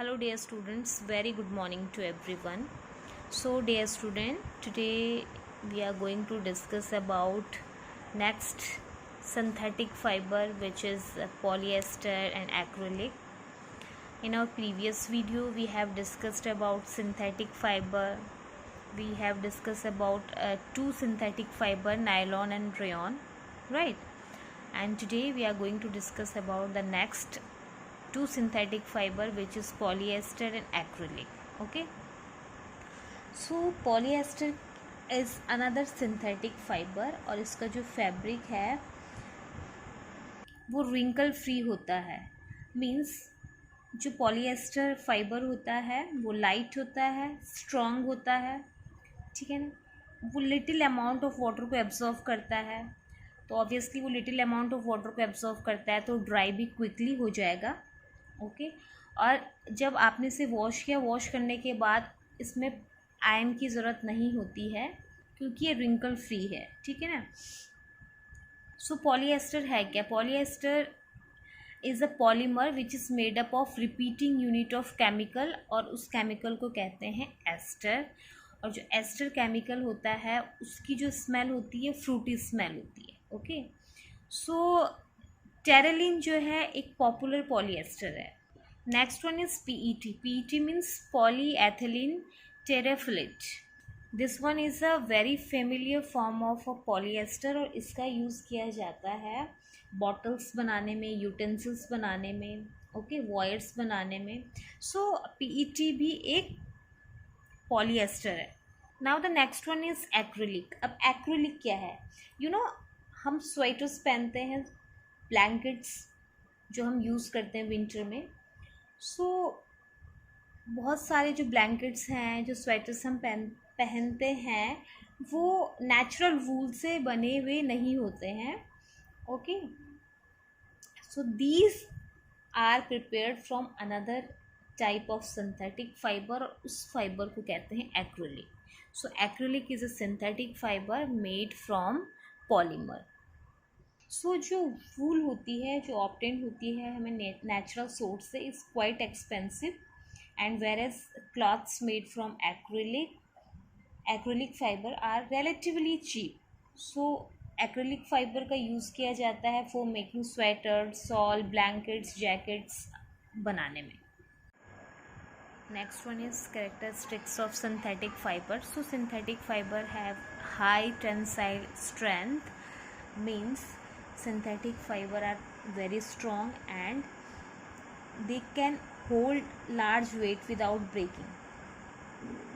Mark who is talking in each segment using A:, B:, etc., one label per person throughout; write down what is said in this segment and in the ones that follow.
A: Hello dear students, very good morning to everyone. So dear student, today we are going to discuss about next synthetic fiber, which is polyester and acrylic. In our previous video we have discussed about synthetic fiber. We have discussed about two synthetic fiber, nylon and rayon, right? And today we are going to discuss about the next two synthetic fiber, which is polyester and acrylic. Okay, so polyester is another synthetic fiber और इसका जो fabric है वो wrinkle free होता है. Means जो polyester fibre होता है वो लाइट होता है, स्ट्रॉन्ग होता है, ठीक है ना. वो लिटिल अमाउंट ऑफ वाटर को एब्जॉर्व करता है, तो ऑब्वियसली वो लिटिल अमाउंट ऑफ वाटर को एब्जॉर्व करता है तो ड्राई भी क्विकली हो जाएगा. ओके और जब आपने इसे वॉश किया, वॉश करने के बाद इसमें आयरन की ज़रूरत नहीं होती है क्योंकि ये रिंकल फ्री है, ठीक है ना. सो पॉलीएस्टर है क्या? Polyester is a polymer which is made up of repeating unit of chemical, और उस केमिकल को कहते हैं एस्टर. और जो एस्टर केमिकल होता है उसकी जो स्मेल होती है फ्रूटी स्मेल होती है. ओके, सो टेरेलिन जो है एक पॉपुलर पॉलीएस्टर है. Next one is PET. PET means polyethylene terephthalate. This one is a very familiar form of a polyester, और इसका यूज़ किया जाता है बॉटल्स बनाने में, यूटेंसिल्स बनाने में, ओके, वायर्स बनाने में. सो पीईटी भी एक पॉलीएस्टर है. Now the next one is acrylic. अब एक्रिलिक क्या है? यू नो, हम स्वेटर्स पहनते हैं, ब्लैंकेट्स जो हम यूज़ करते हैं विंटर में. सो बहुत सारे जो ब्लैंकेट्स हैं, जो स्वेटर्स हम पहनते हैं, वो नेचुरल वूल से बने हुए नहीं होते हैं. Okay, so these are prepared from another type of synthetic fibre, और उस फाइबर को कहते हैं acrylic. So acrylic is a synthetic fibre made from polymer. So जो वूल होती है, जो ऑब्टेन होती है हमें नेचुरल सोर्स से, is quite expensive, and whereas clothes made from acrylic fibre are relatively cheap. So acrylic fibre का use किया जाता है for making sweater, shawl, blankets, jackets बनाने में. Next one is characteristics of synthetic fiber. So synthetic fiber have high tensile strength, means synthetic fiber are very strong and they can hold large weight without breaking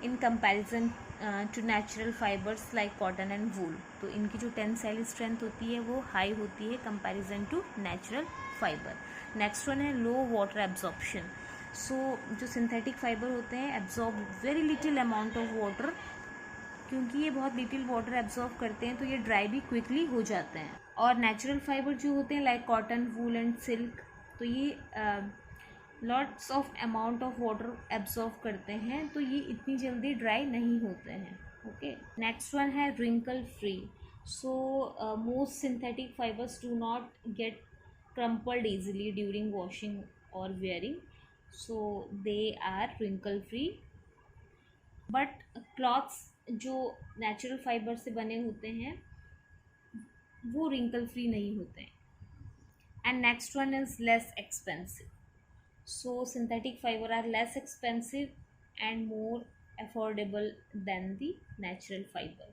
A: in comparison to natural fibers like cotton and wool. तो इनकी जो tensile strength होती है वो हाई होती है comparison to natural fibre. Next one है लो वाटर एब्जॉर्प्शन. सो जो सिंथेटिक फाइबर होते हैं absorb very little amount of water. क्योंकि ये बहुत लिटिल वाटर एब्जॉर्ब करते हैं तो ये ड्राई भी क्विकली हो जाते हैं. और नेचुरल फाइबर जो होते हैं like cotton, wool and silk, तो ये lots of amount of water absorb करते हैं, तो ये इतनी जल्दी ड्राई नहीं होते हैं. ओके, नेक्स्ट वन है wrinkle free. So most synthetic fibres do not get crumpled easily during washing or wearing, so they are wrinkle free. but cloths जो natural fiber से बने होते हैं वो wrinkle free नहीं होते हैं. and next one is less expensive. so synthetic fiber are less expensive and more affordable than the natural fiber.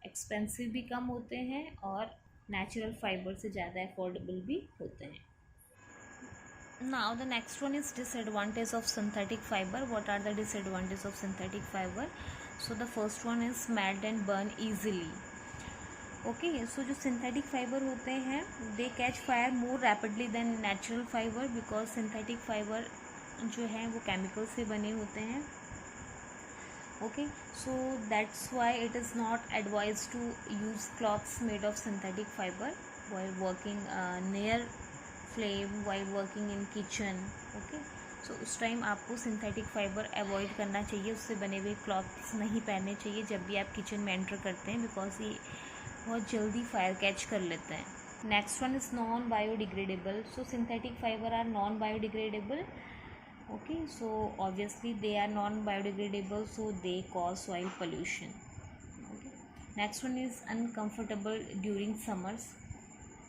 A: expensive भी कम होते हैं और नेचुरल फाइबर से ज़्यादा अफोर्डेबल भी होते हैं. Now the next one is disadvantage of synthetic fibre. What are the disadvantage of synthetic fibre? So the first one is melt and burn easily. Okay, so जो सिंथेटिक फाइबर होते हैं they catch fire more rapidly than natural fibre, because synthetic fibre जो हैं वो chemical से बने होते हैं. Okay, so that's why it is not advised to use cloths made of synthetic fiber while working near flame, while working in kitchen. Okay, so उस time आपको synthetic fibre avoid करना चाहिए, उससे बने हुए क्लॉथ्स नहीं पहनने चाहिए जब भी आप किचन में एंटर करते हैं, बिकॉज ये बहुत जल्दी फायर कैच कर लेते हैं. Next one is non biodegradable. So synthetic fibre are non biodegradable Okay, so obviously they are non-biodegradable, so they cause soil pollution. Okay. Next one is uncomfortable during summers.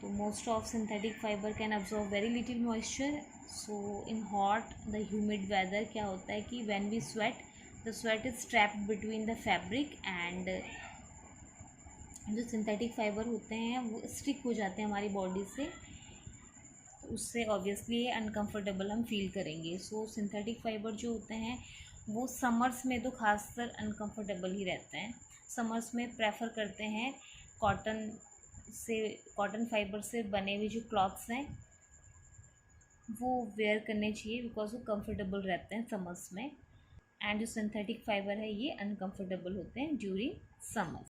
A: So most of synthetic fiber can absorb very little moisture. So in hot, the humid weather क्या होता है कि when we sweat, the sweat is trapped between the fabric and जो synthetic fibre होते हैं वो stick हो जाते हैं हमारी बॉडी से, तो उससे ऑब्वियसली ये अनकंफर्टेबल हम फील करेंगे. सो सिंथेटिक फाइबर जो होते हैं वो समर्स में तो खासकर अनकंफर्टेबल ही रहते हैं. समर्स में प्रेफर करते हैं कॉटन से, कॉटन फाइबर से बने हुए जो क्लॉथ्स हैं वो वेयर करने चाहिए बिकॉज वो कंफर्टेबल रहते हैं समर्स में. एंड जो सिंथेटिक फाइबर है ये अनकंफर्टेबल होते हैं ड्यूरिंग समर.